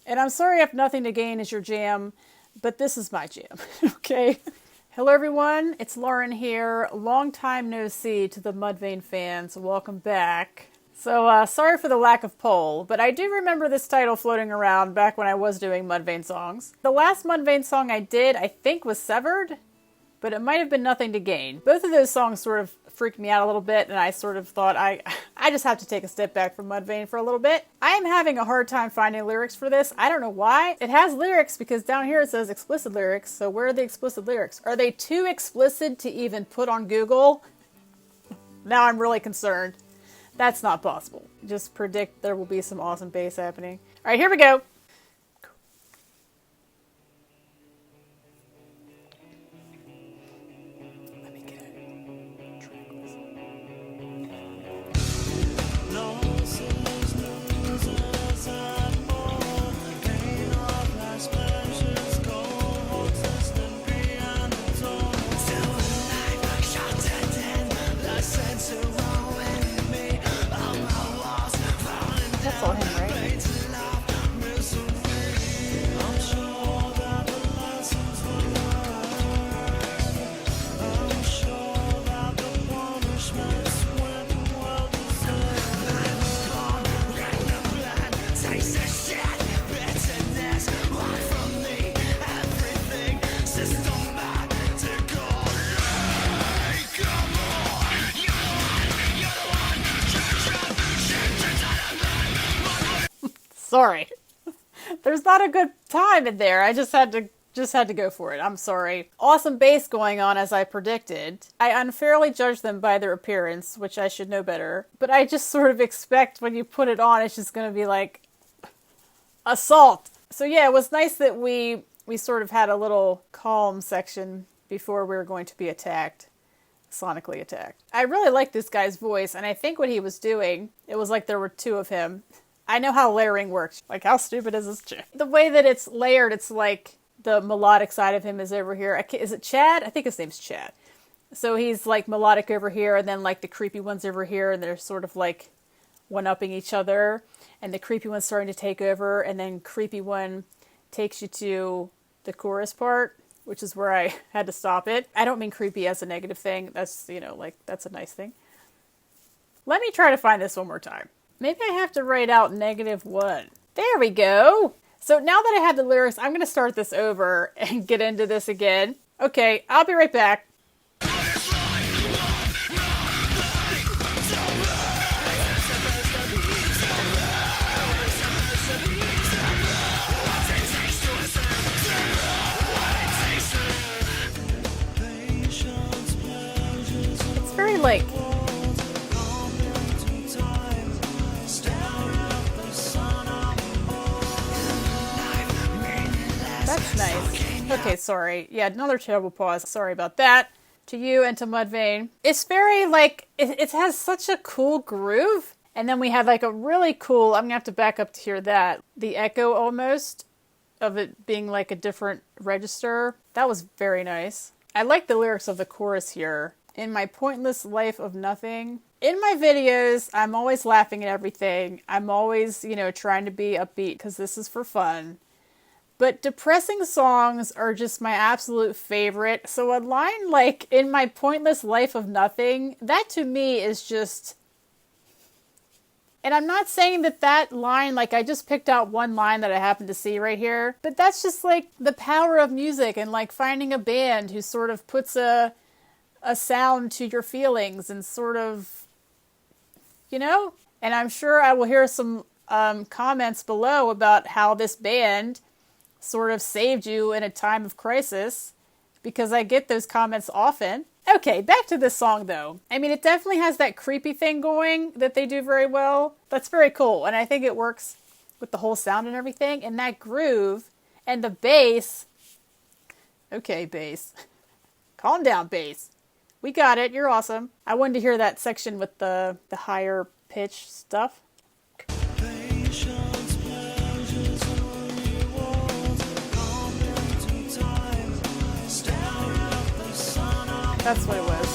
And I'm sorry if Nothing to Gain is your jam, but this is my jam, okay? Hello everyone, it's Lauren here. Long time no see to the Mudvayne fans. Welcome back. So, sorry for the lack of poll, but I do remember this title floating around back when I was doing Mudvayne songs. The last Mudvayne song I did, I think, was Severed, but it might have been Nothing to Gain. Both of those songs sort of freaked me out a little bit, and I sort of thought I just have to take a step back from Mudvayne for a little bit. I am having a hard time finding lyrics for this. I don't know why. It has lyrics because down here it says explicit lyrics, so where are the explicit lyrics? Are they too explicit to even put on Google? Now I'm really concerned. That's not possible. Just predict there will be some awesome bass happening. All right, here we go. Let me get it. Tracklist. That's all him, right? Sorry. There's not a good time in there. I just had to go for it. I'm sorry. Awesome bass going on as I predicted. I unfairly judge them by their appearance, which I should know better. But I just sort of expect when you put it on, it's just going to be like assault. So yeah, it was nice that we sort of had a little calm section before we were going to be attacked. Sonically attacked. I really like this guy's voice, and I think what he was doing, it was like there were two of him. I know how layering works. Like, how stupid is this chick? The way that it's layered, it's like the melodic side of him is over here. Is it Chad? I think his name's Chad. So he's like melodic over here, and then like the creepy one's over here, and they're sort of like one-upping each other. And the creepy one's starting to take over, and then creepy one takes you to the chorus part, which is where I had to stop it. I don't mean creepy as a negative thing. That's, you know, like, that's a nice thing. Let me try to find this one more time. Maybe I have to write out -1. There we go. So now that I have the lyrics, I'm going to start this over and get into this again. Okay, I'll be right back. It's very like... That's nice. Okay, sorry. Yeah, another terrible pause. Sorry about that. To you and to Mudvayne. It's very, like, it has such a cool groove. And then we had, like, a really cool, I'm going to have to back up to hear that. The echo, almost, of it being, like, a different register. That was very nice. I like the lyrics of the chorus here. In my pointless life of nothing. In my videos, I'm always laughing at everything. I'm always, you know, trying to be upbeat because this is for fun. But depressing songs are just my absolute favorite. So a line like, in my pointless life of nothing, that to me is just... And I'm not saying that line, like I just picked out one line that I happen to see right here. But that's just like the power of music and like finding a band who sort of puts a sound to your feelings and sort of, you know? And I'm sure I will hear some comments below about how this band sort of saved you in a time of crisis, because I get those comments often. Okay, back to this song though. I mean, it definitely has that creepy thing going that they do very well. That's very cool, and I think it works with the whole sound and everything, and that groove, and the bass. Okay, bass. Calm down, bass. We got it, you're awesome. I wanted to hear that section with the higher pitch stuff. That's what it was.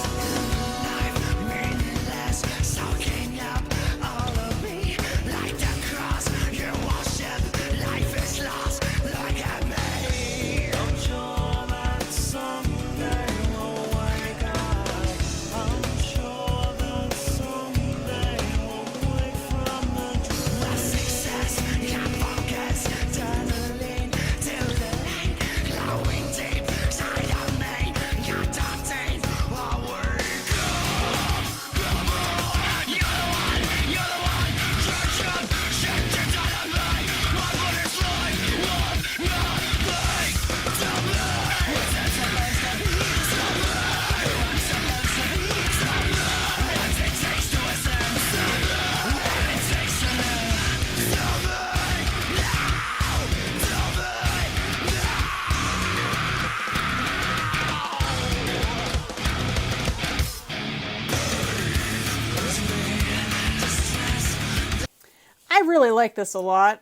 like this a lot,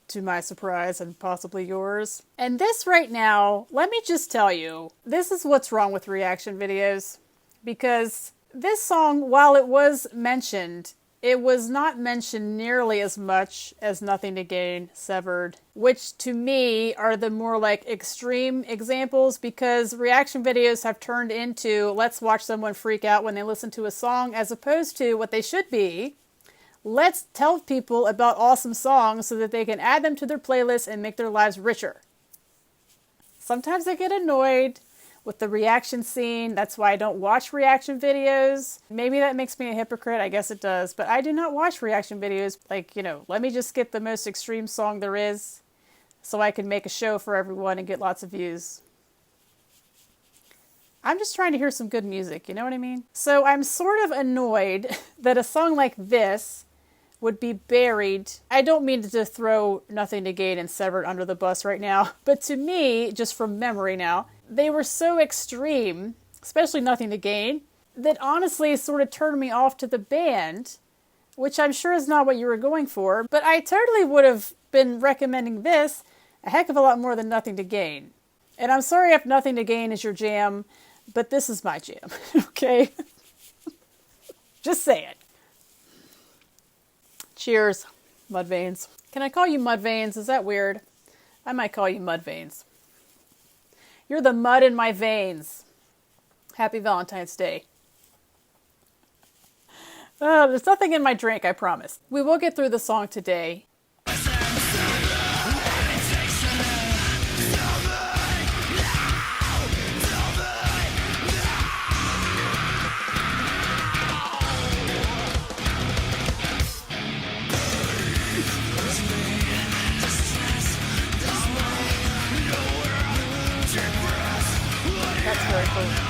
to my surprise and possibly yours. And this right now, let me just tell you, this is what's wrong with reaction videos. Because this song, while it was mentioned, it was not mentioned nearly as much as Nothing to Gain, Severed, which to me are the more like extreme examples, because reaction videos have turned into let's watch someone freak out when they listen to a song, as opposed to what they should be. Let's tell people about awesome songs so that they can add them to their playlist and make their lives richer. Sometimes I get annoyed with the reaction scene. That's why I don't watch reaction videos. Maybe that makes me a hypocrite. I guess it does. But I do not watch reaction videos. Like, let me just get the most extreme song there is so I can make a show for everyone and get lots of views. I'm just trying to hear some good music. You know what I mean? So I'm sort of annoyed that a song like this would be buried. I don't mean to throw Nothing to Gain and Severed under the bus right now, but to me, just from memory now, they were so extreme, especially Nothing to Gain, that honestly sort of turned me off to the band, which I'm sure is not what you were going for, but I totally would have been recommending this a heck of a lot more than Nothing to Gain. And I'm sorry if Nothing to Gain is your jam, but this is my jam, okay? Just say it. Cheers, Mudvaynes. Can I call you Mudvaynes? Is that weird? I might call you Mudvaynes. You're the mud in my veins. Happy Valentine's Day. There's nothing in my drink, I promise. We will get through the song today. That's very cool.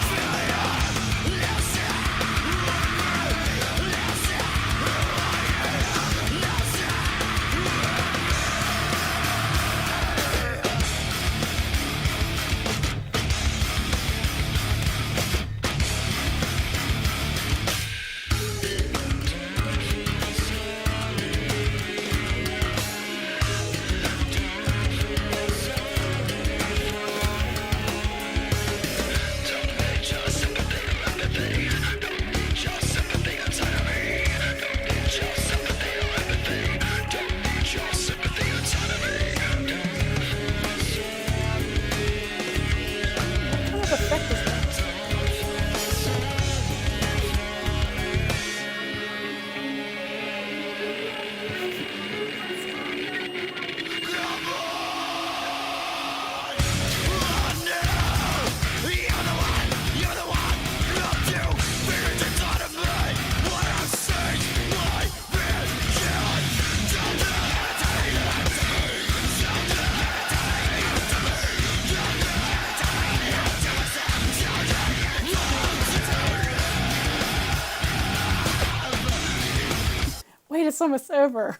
Wait, it's almost over.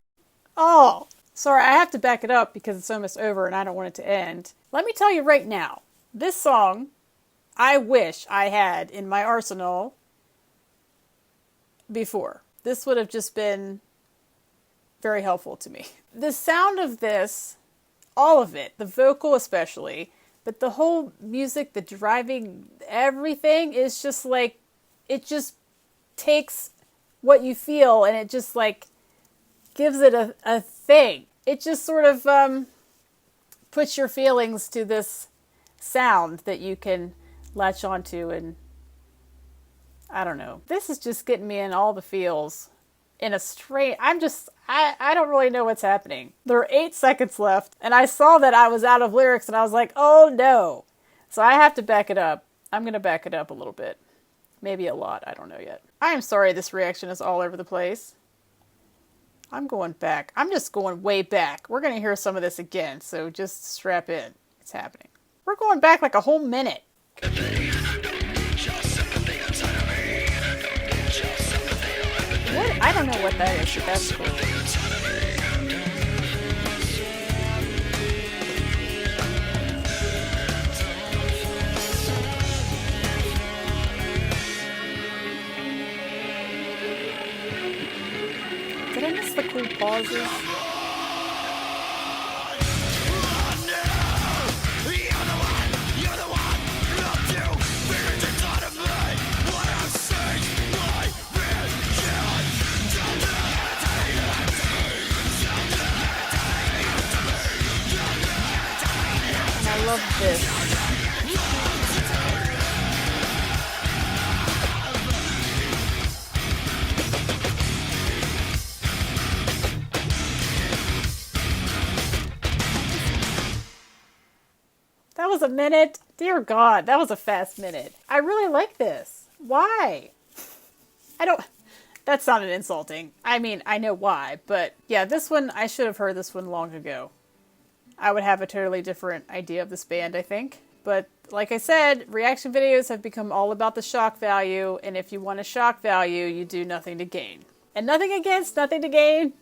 Oh, sorry, I have to back it up because it's almost over and I don't want it to end. Let me tell you right now, this song, I wish I had in my arsenal before. This would have just been very helpful to me. The sound of this, all of it, the vocal especially, but the whole music, the driving, everything is just like, it just takes what you feel and it just like gives it a thing. It just sort of puts your feelings to this sound that you can latch onto, and I don't know. This is just getting me in all the feels in a straight, I don't really know what's happening. There are 8 seconds left and I saw that I was out of lyrics and I was like, oh no. So I have to back it up. I'm going to back it up a little bit. Maybe a lot. I don't know yet. I am sorry this reaction is all over the place. I'm going back. I'm just going way back. We're going to hear some of this again, so just strap in. It's happening. We're going back like a whole minute. What? I don't know what that is, but that's cool. Did I miss the cool pauses? I love this. That was a minute. Dear God, that was a fast minute. I really like this. Why? I don't... That sounded insulting. I mean, I know why, but yeah, this one, I should have heard this one long ago. I would have a totally different idea of this band, I think. But like I said, reaction videos have become all about the shock value, and if you want a shock value, you do nothing to gain. And nothing against, nothing to gain.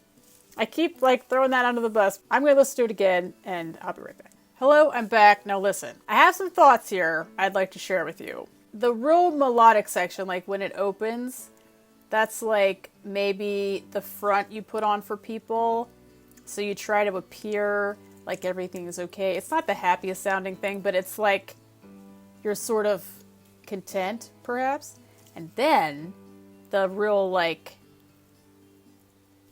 I keep like throwing that under the bus. I'm going to listen to it again, and I'll be right back. Hello, I'm back. Now listen, I have some thoughts here I'd like to share with you. The real melodic section, like when it opens, that's like maybe the front you put on for people. So you try to appear like everything is okay. It's not the happiest sounding thing, but it's like you're sort of content, perhaps. And then the real like,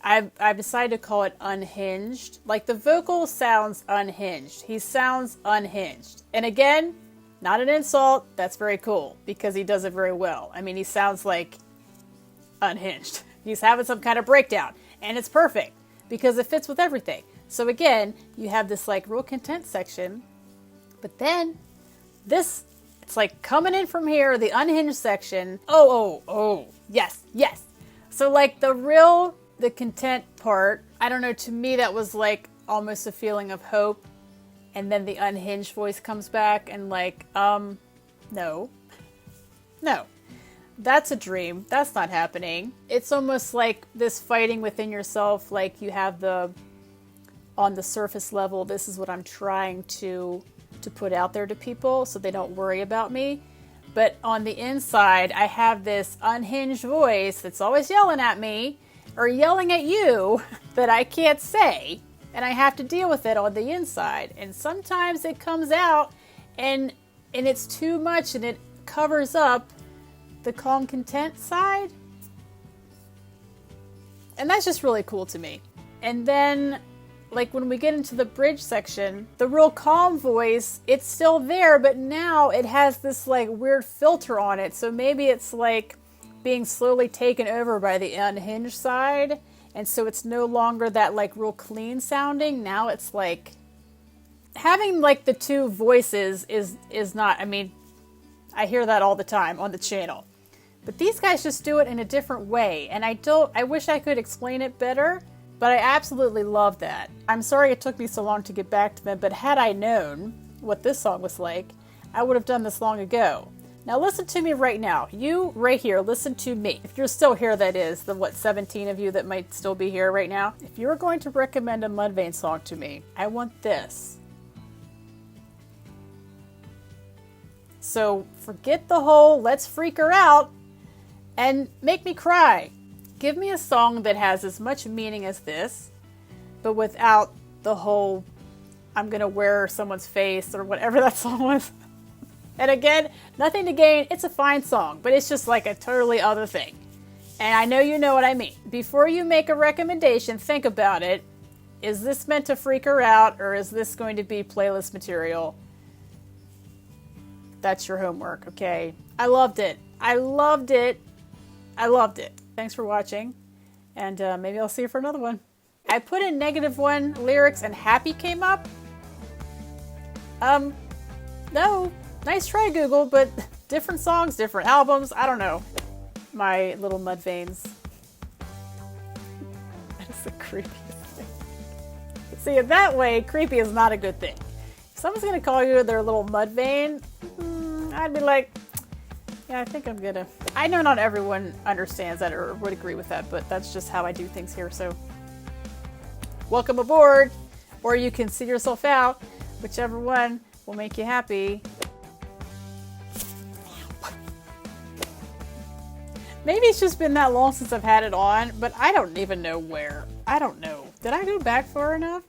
I've decided to call it unhinged. Like the vocal sounds unhinged. He sounds unhinged. And again, not an insult. That's very cool because he does it very well. I mean, he sounds like unhinged. He's having some kind of breakdown, and it's perfect because it fits with everything. So again, you have this like real content section, but then this, it's like coming in from here, the unhinged section. Oh, yes. So like the content part, I don't know, to me that was like almost a feeling of hope. And then the unhinged voice comes back and like, no. That's a dream. That's not happening. It's almost like this fighting within yourself. Like you have on the surface level, this is what I'm trying to put out there to people so they don't worry about me. But on the inside, I have this unhinged voice that's always yelling at me or yelling at you that I can't say. And I have to deal with it on the inside. And sometimes it comes out and it's too much and it covers up the calm content side. And that's just really cool to me. And then like when we get into the bridge section, the real calm voice, it's still there, but now it has this like weird filter on it. So maybe it's like being slowly taken over by the unhinged side. And so it's no longer that like real clean sounding. Now it's like having like the two voices is not, I mean, I hear that all the time on the channel. But these guys just do it in a different way. And I wish I could explain it better, but I absolutely love that. I'm sorry it took me so long to get back to them, but had I known what this song was like, I would have done this long ago. Now listen to me right now. You right here, listen to me. If you're still here, that is, the 17 of you that might still be here right now. If you're going to recommend a Mudvayne song to me, I want this. So forget the whole let's freak her out and make me cry. Give me a song that has as much meaning as this, but without the whole I'm gonna wear someone's face or whatever that song was. And again, nothing to gain. It's a fine song, but it's just like a totally other thing. And I know you know what I mean. Before you make a recommendation, think about it. Is this meant to freak her out, or is this going to be playlist material? That's your homework, okay? I loved it. Thanks for watching, and maybe I'll see you for another one. I put in -1 lyrics and happy came up. No. Nice try, Google, but different songs, different albums. I don't know. My little Mudvaynes. That is the creepiest thing. See, that way, creepy is not a good thing. If someone's going to call you their little Mudvayne, I'd be like, yeah, I think I'm gonna. I know not everyone understands that or would agree with that, but that's just how I do things here, so welcome aboard, or you can see yourself out, whichever one will make you happy. Maybe it's just been that long since I've had it on, but I don't even know where. I don't know. Did I go back far enough?